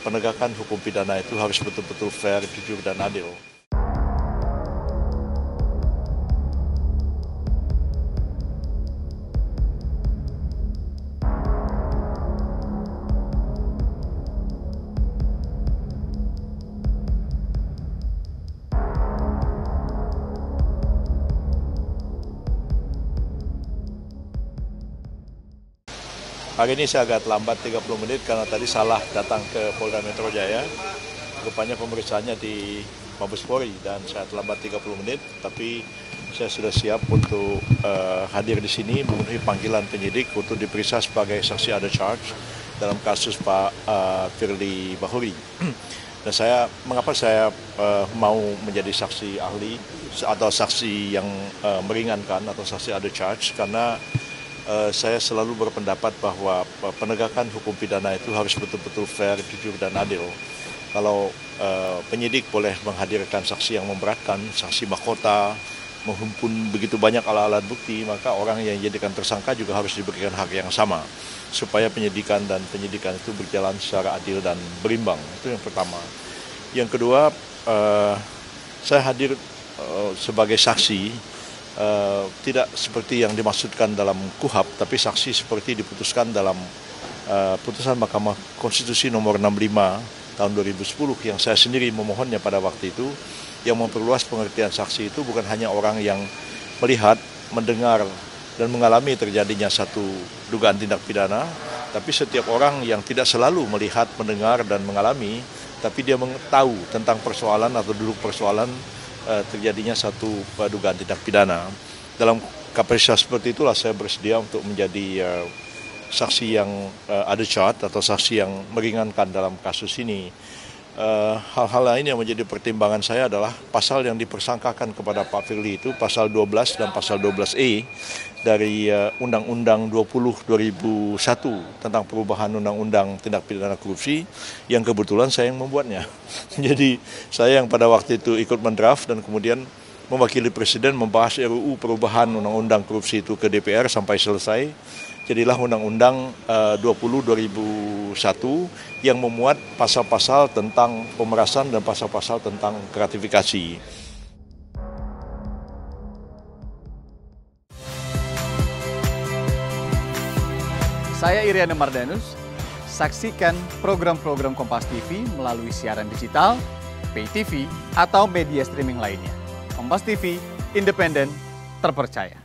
Penegakan hukum pidana itu harus betul-betul fair, jujur, dan adil. Hari ini saya agak lambat 30 menit karena tadi salah datang ke Polda Metro Jaya. Rupanya pemeriksaannya di Mabespori dan saya terlambat 30 menit, tapi saya sudah siap untuk hadir di sini memenuhi panggilan penyidik untuk diperiksa sebagai saksi ada charge dalam kasus Pak Firly Bahuri. Dan mengapa saya mau menjadi saksi ahli atau saksi yang meringankan atau saksi ada charge, karena saya selalu berpendapat bahwa penegakan hukum pidana itu harus betul-betul fair, jujur, dan adil. Kalau penyidik boleh menghadirkan saksi yang memberatkan, saksi mahkota, menghimpun begitu banyak alat-alat bukti, maka orang yang dijadikan tersangka juga harus diberikan hak yang sama, supaya penyidikan itu berjalan secara adil dan berimbang. Itu yang pertama. Yang kedua, saya hadir sebagai saksi, tidak seperti yang dimaksudkan dalam KUHAP, tapi saksi seperti diputuskan dalam putusan Mahkamah Konstitusi nomor 65 tahun 2010 yang saya sendiri memohonnya pada waktu itu, yang memperluas pengertian saksi itu bukan hanya orang yang melihat, mendengar, dan mengalami terjadinya satu dugaan tindak pidana, tapi setiap orang yang tidak selalu melihat, mendengar, dan mengalami, tapi dia tahu tentang persoalan atau duduk persoalan terjadinya satu dugaan tindak pidana. Dalam kapasitas seperti itulah saya bersedia untuk menjadi saksi yang ada charge atau saksi yang meringankan dalam kasus ini. Hal-hal lain yang menjadi pertimbangan saya adalah pasal yang dipersangkakan kepada Pak Firly itu pasal 12 dan pasal 12E dari Undang-Undang 20/2001 tentang perubahan Undang-Undang Tindak Pidana Korupsi, yang kebetulan saya yang membuatnya. Jadi saya yang pada waktu itu ikut mendraft dan kemudian mewakili Presiden membahas RUU perubahan Undang-Undang Korupsi itu ke DPR sampai selesai. Jadilah Undang-Undang 20/2001 yang memuat pasal-pasal tentang pemerasan dan pasal-pasal tentang gratifikasi. Saya Iriana Mardanus. Saksikan program-program Kompas TV melalui siaran digital, pay TV, atau media streaming lainnya. Kompas TV, independen, terpercaya.